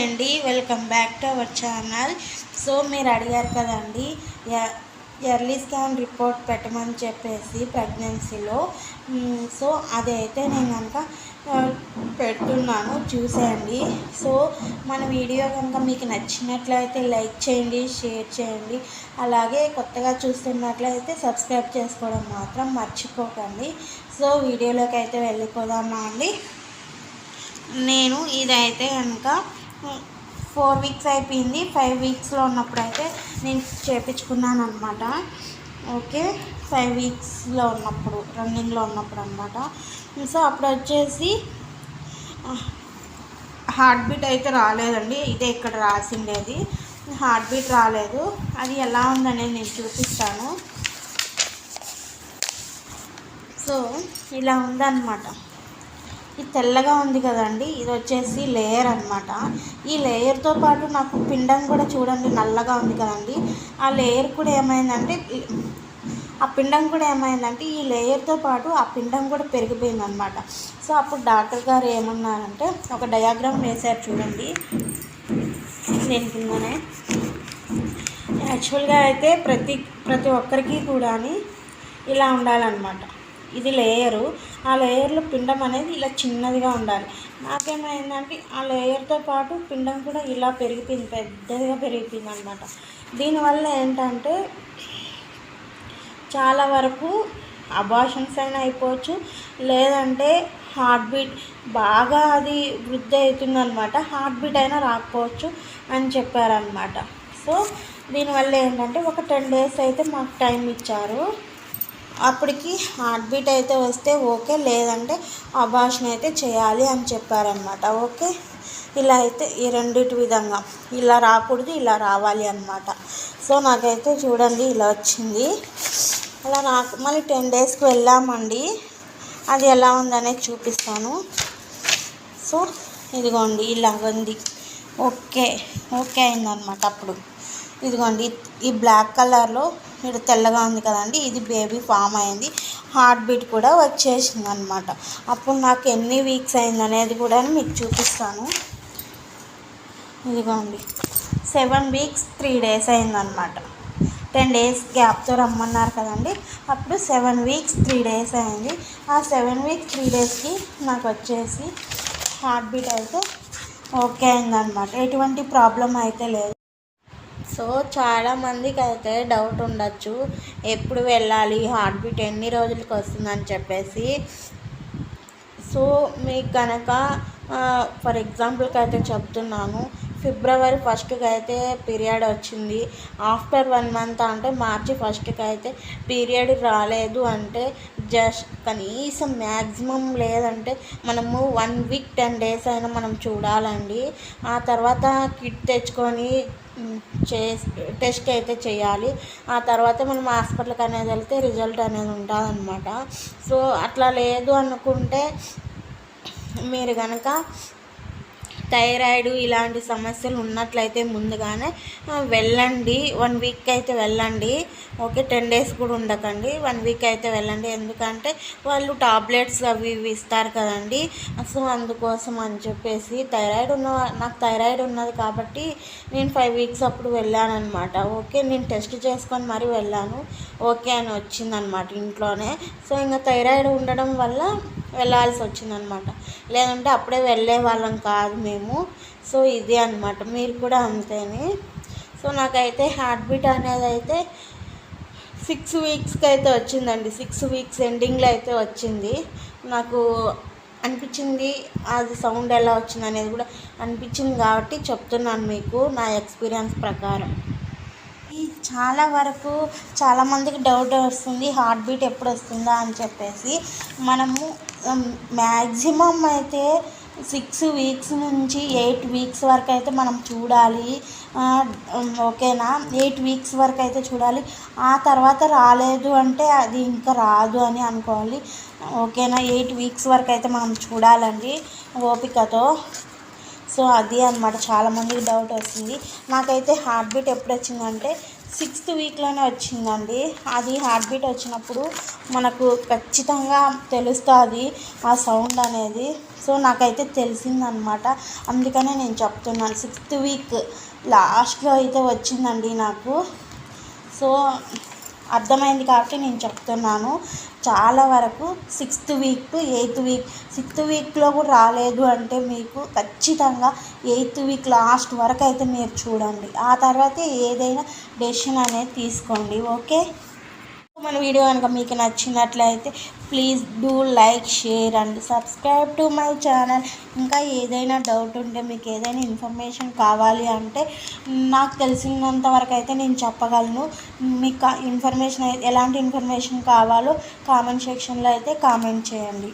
అండి, welcome back to our channel. So మీరు అడిగారు కదండి ఎర్లీ స్కాన్ రిపోర్ట్ పెట్టమని చెప్పేసి ప్రెగ్నెన్సీలో. సో అదైతే నేను కనుక పెడుతున్నాను, చూసేయండి. సో మన వీడియో కనుక మీకు నచ్చినట్లయితే లైక్ చేయండి, షేర్ చేయండి. అలాగే కొత్తగా చూస్తున్నట్లయితే సబ్స్క్రైబ్ చేసుకోవడం మాత్రం మర్చిపోకండి. సో వీడియోలోకి అయితే వెళ్ళిపోదామా అండి. నేను ఇదైతే కనుక 4 వీక్స్ అయిపోయింది. 5 వీక్స్లో ఉన్నప్పుడు అయితే నేను చేయించుకున్నాను అనమాట. ఓకే, 5 వీక్స్లో ఉన్నప్పుడు, రన్నింగ్లో ఉన్నప్పుడు అనమాట. సో అప్పుడు వచ్చేసి హార్ట్ బీట్ అయితే రాలేదండి. ఇదే ఇక్కడ రాసిండేది, హార్ట్ బీట్ రాలేదు. అది ఎలా ఉందనేది నేను చూపిస్తాను. సో ఇలా ఉందన్నమాట. ఇది తెల్లగా ఉంది కదండి, ఇది వచ్చేసి లేయర్ అనమాట. ఈ లేయర్తో పాటు నాకు పిండం కూడా చూడండి నల్లగా ఉంది కదండి. ఆ లేయర్ కూడా ఏమైందంటే ఈ లేయర్తో పాటు ఆ పిండం కూడా పెరిగిపోయింది అనమాట. సో అప్పుడు డాక్టర్ గారు ఏమన్నారంటే ఒక డయాగ్రామ్ వేశారు చూడండి దీని కిందనే. యాక్చువల్గా అయితే ప్రతి ఒక్కరికి కూడా ఇలా ఉండాలన్నమాట. ఇది లేయరు, ఆ లేయర్లో పిండం అనేది ఇలా చిన్నదిగా ఉండాలి. నాకేమైందంటే ఆ లేయర్తో పాటు పిండం కూడా ఇలా పెరిగిపోయింది, పెద్దదిగా పెరిగిపోయింది అనమాట. దీనివల్ల ఏంటంటే చాలా వరకు అబార్షన్స్ అయినా అయిపోవచ్చు, లేదంటే హార్ట్ బీట్ బాగా అది వృద్ధి అవుతుంది అనమాట, హార్ట్ బీట్ అయినా రాకపోవచ్చు అని చెప్పారనమాట. సో దీనివల్ల ఏంటంటే ఒక 10 days అయితే మాకు టైం ఇచ్చారు. అప్పటికి హార్ట్ బీట్ అయితే వస్తే ఓకే, లేదంటే అబార్షన్ అయితే చేయాలి అని చెప్పారనమాట. ఓకే, ఇలా అయితే ఈ రెండిటి విధంగా ఇలా రాకూడదు, ఇలా రావాలి అనమాట. సో నాకైతే చూడండి ఇలా వచ్చింది. అలా నాకు మళ్ళీ 10 daysకి వెళ్ళామండి. అది ఎలా ఉందనేది చూపిస్తాను. సో ఇదిగోండి ఇలా ఉంది. ఓకే అయిందనమాట. అప్పుడు ఇదిగోండి ఈ బ్లాక్ కలర్లో ఇక్కడ తెల్లగా ఉంది కదండి, ఇది బేబీ ఫామ్ అయింది, హార్ట్ బీట్ కూడా వచ్చేసింది అనమాట. అప్పుడు నాకు ఎన్ని వీక్స్ అయింది అనేది కూడా మీకు చూపిస్తాను. ఇదిగోండి 7 weeks 3 days అయిందనమాట. 10 days గ్యాప్తో రమ్మన్నారు కదండి, అప్పుడు 7 weeks 3 days అయింది. ఆ 7 weeks 3 daysకి నాకు వచ్చేసి హార్ట్ బీట్ అయితే ఓకే అయిందనమాట. ఎటువంటి ప్రాబ్లం అయితే లేదు. సో చాలామందికి అయితే డౌట్ ఉండొచ్చు, ఎప్పుడు వెళ్ళాలి, హార్ట్ బీట్ ఎన్ని రోజులకి వస్తుందని చెప్పేసి. సో మీకు కనుక ఫర్ ఎగ్జాంపుల్కి అయితే చెప్తున్నాను, February 1st అయితే పీరియడ్ వచ్చింది. ఆఫ్టర్ 1 month అంటే March 1st అయితే పీరియడ్ రాలేదు అంటే జస్ట్ కనీసం మ్యాక్సిమం లేదంటే మనము 1 week 10 days అయినా మనం చూడాలండి. ఆ తర్వాత కిట్ తెచ్చుకొని టెస్ట్ అయితే చేయాలి. ఆ తర్వాత మనం హాస్పిటల్కి అనేది వెళ్తే రిజల్ట్ అనేది ఉంటుందన్నమాట. సో అట్లా లేదు అనుకుంటే మీరు కనుక థైరాయిడ్ ఇలాంటి సమస్యలు ఉన్నట్లయితే ముందుగానే వెళ్ళండి. 1 week అయితే వెళ్ళండి. ఓకే, 10 days కూడా ఉండకండి, 1 week అయితే వెళ్ళండి. ఎందుకంటే వాళ్ళు టాబ్లెట్స్ అవి ఇవి ఇస్తారు కదండి. సో అందుకోసం అని చెప్పేసి నాకు థైరాయిడ్ ఉన్నది కాబట్టి నేను 5 weeks అప్పుడు వెళ్ళాను అనమాట. ఓకే, నేను టెస్ట్ చేసుకొని మరీ వెళ్ళాను. ఓకే అని వచ్చిందనమాట ఇంట్లోనే. సో ఇంకా థైరాయిడ్ ఉండడం వల్ల వెళ్ళాల్సి వచ్చిందనమాట, లేదంటే అప్పుడే వెళ్ళే వాళ్ళం కాదు మేము. సో ఇది అనమాట, మీరు కూడా అంతేనే. సో నాకైతే హార్ట్ బీట్ అనేది అయితే 6 weeksకి అయితే వచ్చిందండి. 6 weeks ఎండింగ్లో అయితే వచ్చింది. నాకు అనిపించింది, అది సౌండ్ ఎలా వచ్చింది అనేది కూడా అనిపించింది కాబట్టి చెప్తున్నాను మీకు నా ఎక్స్పీరియన్స్ ప్రకారం. చాలా వరకు చాలామందికి డౌట్ వస్తుంది, హార్ట్ బీట్ ఎప్పుడు వస్తుందా అని చెప్పేసి. మనము మ్యాక్సిమం అయితే 6 weeks నుంచి 8 weeks వరకు అయితే మనం చూడాలి. ఓకేనా, 8 weeks వరకు అయితే చూడాలి. ఆ తర్వాత రాలేదు అంటే అది ఇంకా రాదు అని అనుకోవాలి. ఓకేనా, 8 weeks వరకు అయితే మనం చూడాలండి ఓపికతో. సో అది అనమాట, చాలామందికి డౌట్ వస్తుంది. నాకైతే హార్ట్ బీట్ ఎప్పుడు వచ్చిందంటే 6th వీక్లోనే వచ్చిందండి. అది హార్ట్ బీట్ వచ్చినప్పుడు మనకు ఖచ్చితంగా తెలుస్తుంది ఆ సౌండ్ అనేది. సో నాకైతే తెలిసిందనమాట, అందుకనే నేను చెప్తున్నాను. 6th వీక్ లాస్ట్లో అయితే వచ్చిందండి నాకు. సో అర్థమైంది కాబట్టి నేను చెప్తున్నాను. చాలా వరకు 6th week to 8th week, 6th వీక్లో కూడా రాలేదు అంటే మీకు ఖచ్చితంగా 8th వీక్ లాస్ట్ వరకు అయితే మీరు చూడండి. ఆ తర్వాత ఏదైనా డెసిషన్ అనేది తీసుకోండి. ఓకే, మన వీడియో కనుక మీకు నచ్చినట్లయితే please do like, share and subscribe to my channel. ఇంకా ఏదైనా డౌట్ ఉంటే, మీకు ఏదైనా ఇన్ఫర్మేషన్ కావాలి అంటే నాకు తెలిసినంత వరకు అయితే నేను చెప్పగలను. మీకు ఇన్ఫర్మేషన్ ఎలాంటి ఇన్ఫర్మేషన్ కావాలో కామెంట్ సెక్షన్లో అయితే కామెంట్ చేయండి.